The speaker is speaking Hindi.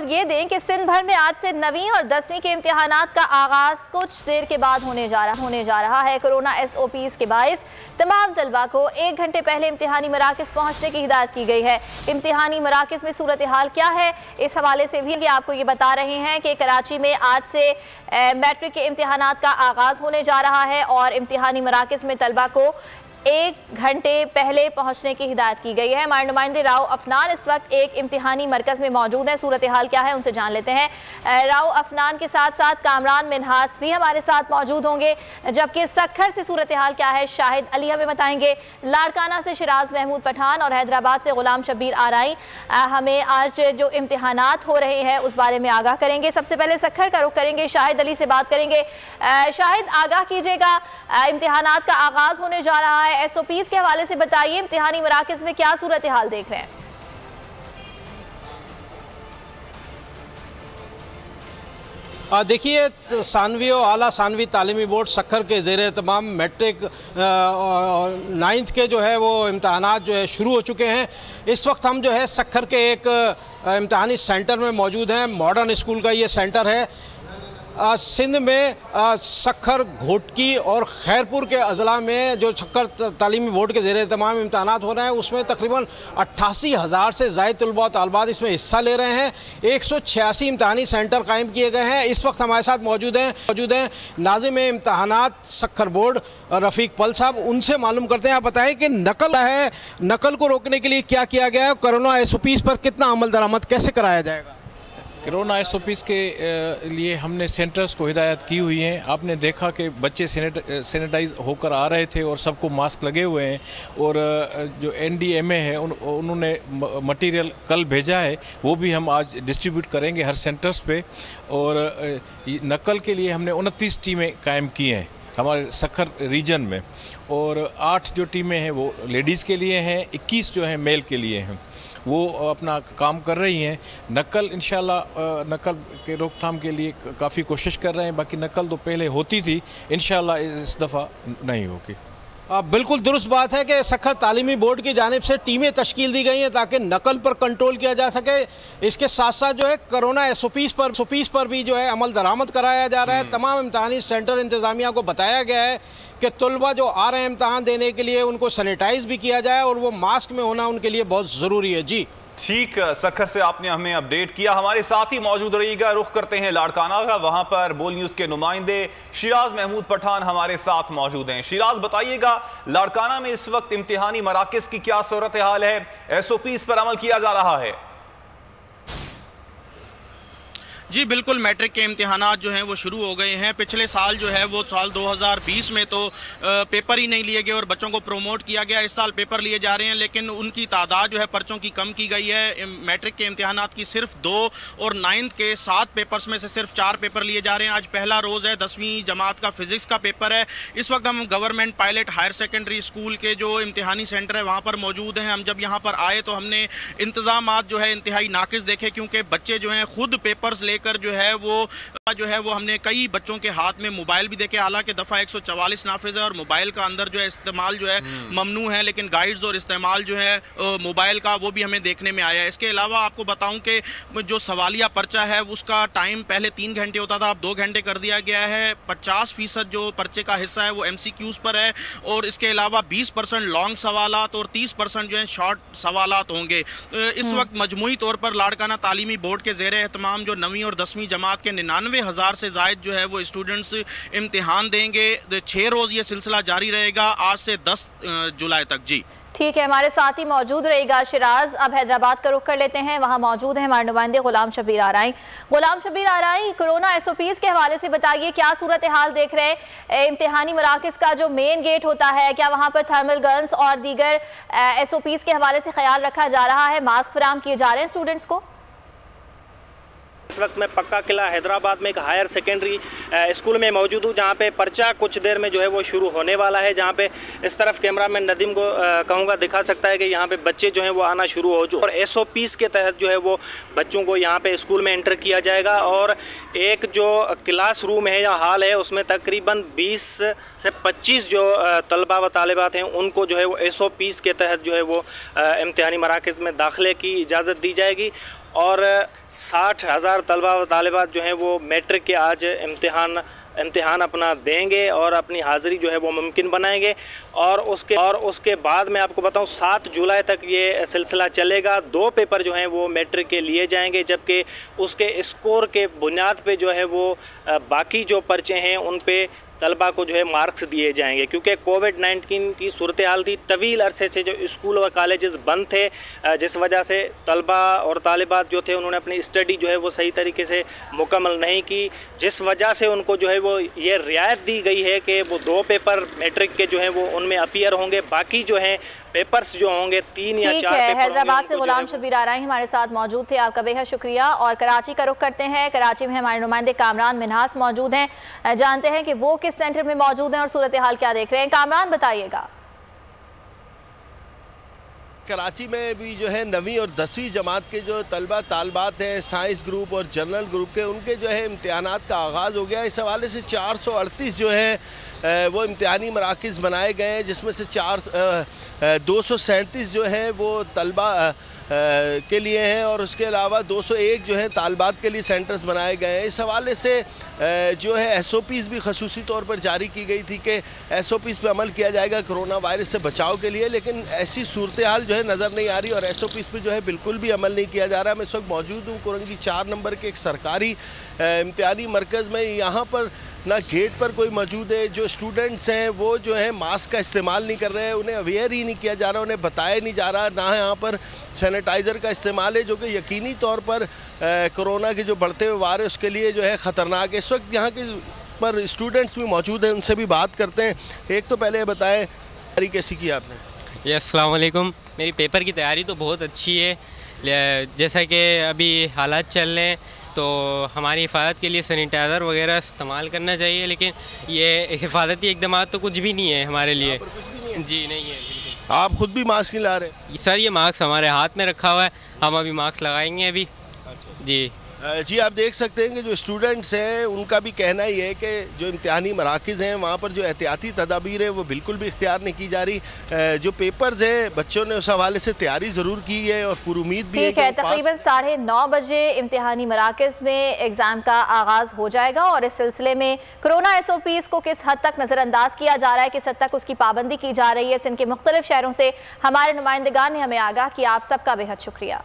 ये दें कि सिंध भर में आज से 9वीं और 10वीं के इम्तिहानात का आगाज कुछ देर के बाद होने जा रहा है। कोरोना SOPs के बाइस तमाम तलबा को 1 घंटे पहले इम्तिहानी मराकज़ पहुंचने की हिदायत की गई है। इम्तिहानी मराकज़ में सूरत हाल क्या है, इस हवाले से भी आपको ये बता रहे हैं कि कराची में आज से मैट्रिक के इम्तिहानात का आगाज होने जा रहा है और इम्तिहानी मराकज़ में तलबा को 1 घंटे पहले पहुंचने की हिदायत की गई है। हमारे नुमाइंदे राव अफनान इस वक्त एक इम्तिहानी मरकज़ में मौजूद हैं। सूरत हाल क्या है उनसे जान लेते हैं। राव अफनान के साथ साथ कामरान मिनहास भी हमारे साथ मौजूद होंगे, जबकि सखर से सूरत हाल क्या है शाहिद अली हमें बताएंगे। लाड़काना से शिराज महमूद पठान और हैदराबाद से गुलाम शबीर आराई हमें आज जो इम्तिहानात हो रहे हैं उस बारे में आगाह करेंगे। सबसे पहले सखर का रुख करेंगे, शाहिद अली से बात करेंगे। शाहिद, आगाह कीजिएगा, इम्तिहानात का आगाज होने जा रहा है, SOPs के हवाले से बताइए, इम्तिहानी मराकज़ में क्या सूरत हाल देख रहे हैं? देखिए, सानवी और आला सानवी तालीमी बोर्ड सखर के ज़ेरे तमाम मैट्रिक 9th के जो है वो इम्तहानात जो है शुरू हो चुके हैं। इस वक्त हम जो है सखर के एक इम्तहानी सेंटर में मौजूद हैं। मॉडर्न स्कूल का ये सेंटर है। सिंध में सखर, घोटकी और खैरपुर के अज़ला में जो सखर तालीमी बोर्ड के ज़ेरे तमाम इम्तहानात हो रहे हैं उसमें तकरीबन 88,000 से ज़ायद तलबा तालबात इसमें हिस्सा ले रहे हैं। 186 इम्तहानी सेंटर कायम किए गए हैं। इस वक्त हमारे साथ मौजूद हैं नाज़िम इम्तहानात सखर बोर्ड रफ़ीक पल साहब। उनसे मालूम करते हैं, आप बताएं कि नकल को रोकने के लिए क्या किया गया है, कोरोना SOPs पर कितना अमल दरामद कैसे कराया जाएगा? कोरोना SOPs के लिए हमने सेंटर्स को हिदायत की हुई हैं। आपने देखा कि बच्चे सैनिटाइज होकर आ रहे थे और सबको मास्क लगे हुए हैं और जो NDMA है उन्होंने मटेरियल कल भेजा है, वो भी हम आज डिस्ट्रीब्यूट करेंगे हर सेंटर्स पे। और नकल के लिए हमने 29 टीमें कायम की हैं हमारे सखर रीजन में और 8 जो टीमें हैं वो लेडीज़ के लिए हैं, 21 जो हैं मेल के लिए हैं, वो अपना काम कर रही हैं। नकल इंशाल्लाह नकल के रोकथाम के लिए काफ़ी कोशिश कर रहे हैं। बाकी नकल तो पहले होती थी, इंशाल्लाह इस दफ़ा नहीं होगी। बिल्कुल दुरुस्त बात है कि सखर तालीमी बोर्ड की जानिब से टीमें तश्कील दी गई हैं ताकि नकल पर कंट्रोल किया जा सके। इसके साथ साथ जो है कोरोना SOPs पर भी जो है अमल दरामद कराया जा रहा है। तमाम इम्तहानी सेंटर इंतज़ामिया को बताया गया है कि तलबा जो आ रहे हैं इम्तहान देने के लिए उनको सैनिटाइज भी किया जाए और वो मास्क में होना उनके लिए बहुत ज़रूरी है। जी ठीक, सखर से आपने हमें अपडेट किया। हमारे साथ ही मौजूद रहिएगा। रुख करते हैं लाड़काना का, वहां पर बोल न्यूज़ के नुमाइंदे शिराज महमूद पठान हमारे साथ मौजूद हैं। शिराज, बताइएगा लाड़काना में इस वक्त इम्तिहानी मराकज़ की क्या सूरत हाल है, SOPs पर अमल किया जा रहा है? जी बिल्कुल, मैट्रिक के इम्तिहानात जो हैं वो शुरू हो गए हैं। पिछले साल जो है वो साल 2020 में तो पेपर ही नहीं लिए गए और बच्चों को प्रमोट किया गया। इस साल पेपर लिए जा रहे हैं लेकिन उनकी तादाद जो है पर्चों की कम की गई है। मैट्रिक के इम्तिहानात की सिर्फ 2 और 9th के 7 पेपर्स में से सिर्फ 4 पेपर लिए जा रहे हैं। आज पहला रोज़ है, 10वीं जमात का फ़िज़िक्स का पेपर है। इस वक्त हम government pilot higher secondary school के जो इम्तिहानी सेंटर है वहाँ पर मौजूद हैं। हम जब यहाँ पर आए तो हमने इंतज़ामात जो है इंतहाई नाकिस देखे, क्योंकि बच्चे जो हैं खुद पेपर्स लेकर जो है वो हमने कई बच्चों के हाथ में मोबाइल भी देखे। हालांकि दफ़ा 144 नाफिज है और मोबाइल का अंदर जो है इस्तेमाल जो है ममनू है, लेकिन गाइड्स और इस्तेमाल जो है मोबाइल का वो भी हमें देखने में आया है। इसके अलावा आपको बताऊं कि जो सवालिया पर्चा है उसका टाइम पहले 3 घंटे होता था, अब 2 घंटे कर दिया गया है। 50% जो पर्चे का हिस्सा है वो MCQs पर है और इसके अलावा 20% लॉन्ग सवालात और 30% जो है शॉर्ट सवालात होंगे। इस वक्त मजमूई तौर पर लाड़काना तालीमी बोर्ड के ज़ेरे एहतमाम जो 9वीं और 10वीं जमात के 99,000 से ज़ायद जो है वो स्टूडेंट्स इम्तिहान देंगे। 6 रोज़ ये सिलसिला जारी रहेगा, आज से 10 जुलाई तक। जी ठीक है, हमारे साथ ही मौजूद रहेगा शिराज। अब हैदराबाद का रुख कर लेते हैं, वहाँ मौजूद हैं हमारे नुमाइंदे गुलाम शबीर आराई। गुलाम शबीर आराई, कोरोना SOPs के हवाले से बताइए, क्या सूरत हाल देख रहे हैं? इम्तिहानी मराकज़ का जो मेन गेट होता है, क्या वहाँ पर थर्मल गन्स और दीगर SOPs के हवाले से ख्याल रखा जा रहा है? मास्क फराहम किए जा रहे हैं स्टूडेंट्स को? इस वक्त मैं पक्का किला हैदराबाद में एक हायर सेकेंडरी स्कूल में मौजूद हूँ, जहाँ पे पर्चा कुछ देर में जो है वो शुरू होने वाला है। जहाँ पे इस तरफ कैमरामैन नदीम को कहूँगा दिखा सकता है कि यहाँ पे बच्चे जो हैं वो आना शुरू हो चुके और SOPs के तहत जो है वो बच्चों को यहाँ पे स्कूल में एंटर किया जाएगा। और एक जो क्लास रूम है या हॉल है उसमें तकरीबन 20 से 25 जो तलबा व तालिबात हैं उनको जो है वो SOPs के तहत जो है वो इम्तिहानी मराकज़ में दाखिले की इजाज़त दी जाएगी। और 60,000 तलबा व तालिबात जो हैं वो मैट्रिक के आज इम्तिहान अपना देंगे और अपनी हाज़िरी जो है वो मुमकिन बनाएंगे। और उसके बाद मैं आपको बताऊं 7 जुलाई तक ये सिलसिला चलेगा। 2 पेपर जो हैं वो मैट्रिक के लिए जाएंगे, जबकि उसके स्कोर के बुनियाद पे जो है वो बाकी जो पर्चे हैं उन पे तलबा को जो है मार्क्स दिए जाएंगे। क्योंकि कोविड-19 की सूरत हाल थी, तवील अरसे से जो स्कूल और कॉलेजेस बंद थे, जिस वजह से तलबा और तालिबात जो थे उन्होंने अपनी स्टडी जो है वो सही तरीके से मुकम्मल नहीं की, जिस वजह से उनको जो है वो ये रियायत दी गई है कि वो 2 पेपर मैट्रिक के जो हैं वो उनमें अपीयर होंगे, बाकी जो हैं पेपर्स जो होंगे 3 या 4 पेपर। हैदराबाद से गुलाम शबीर आराई हमारे साथ मौजूद थे, आपका बेहद शुक्रिया। और कराची का रुख करते हैं, कराची में हमारे नुमाइंदे कामरान मिन्हास मौजूद हैं, जानते हैं कि वो किस सेंटर में मौजूद हैं और सूरत हाल क्या देख रहे हैं। कामरान बताइएगा। कराची में भी जो है 9वीं और 10वीं जमात के जो तलबा तालबात हैं साइंस ग्रुप और जनरल ग्रुप के, उनके जो है इम्तिहानात का आगाज़ हो गया। इस हवाले से 438 जो है वो इम्तिहानी मराकिज़ बनाए गए हैं, जिसमें से 237 जो हैं वो तलबा के लिए हैं और उसके अलावा 201 जो है तालबात के लिए सेंटर्स बनाए गए हैं। इस हवाले से जो है SOPs भी खसूसी तौर पर जारी की गई थी कि SOPs पे अमल किया जाएगा कोरोना वायरस से बचाव के लिए, लेकिन ऐसी सूरत हाल जो है नज़र नहीं आ रही और SOPs पे जो है बिल्कुल भी अमल नहीं किया जा रहा। मैं इस वक्त मौजूद हूँ कुरंगी 4 नंबर के एक सरकारी इम्तिहानी मरकज़ में। यहाँ पर ना गेट पर कोई मौजूद है, जो स्टूडेंट्स हैं वो जो है मास्क का इस्तेमाल नहीं कर रहे हैं, उन्हें अवेयर ही नहीं किया जा रहा, उन्हें बताया नहीं जा रहा। ना यहाँ पर सैनिटाइज़र का इस्तेमाल है, जो कि यकीनी तौर पर कोरोना के जो बढ़ते हुए वायरस उसके लिए जो है ख़तरनाक है। इस वक्त यहाँ के पर स्टूडेंट्स भी मौजूद हैं, उनसे भी बात करते हैं। एक तो पहले बताएँ तैयारी कैसी की आपने? जी अस्सलाम वालेकुम। मेरी पेपर की तैयारी तो बहुत अच्छी है। जैसा कि अभी हालात चल रहे हैं तो हमारी हिफाजत के लिए सैनिटाइज़र वगैरह इस्तेमाल करना चाहिए, लेकिन ये हिफाजती इकदाम तो कुछ भी नहीं है हमारे लिए। जी नहीं है। आप खुद भी मास्क नहीं ला रहे? सर ये मास्क हमारे हाथ में रखा हुआ है, हम अभी मास्क लगाएंगे अभी। जी जी आप देख सकते हैं कि जो स्टूडेंट्स हैं उनका भी कहना ही है कि जो इम्तिहानी मराकिज़ हैं वहाँ पर जो एहतियाती तदाबीर है वो बिल्कुल भी इख्तियार नहीं की जा रही। जो पेपर्स हैं बच्चों ने उस हवाले से तैयारी ज़रूर की है और पूरी उम्मीद भी है कि तकरीबन 9:30 बजे इम्तिहानी मराकिज़ में एग्ज़ाम का आगाज़ हो जाएगा और इस सिलसिले में कोरोना SOPs को किस हद तक नज़रअंदाज किया जा रहा है, किस हद तक उसकी पाबंदी की जा रही है, सिंध के मुख्तलिफ शहरों से हमारे नुमाइंदगान ने हमें आगाह किया। आप सबका बेहद शुक्रिया।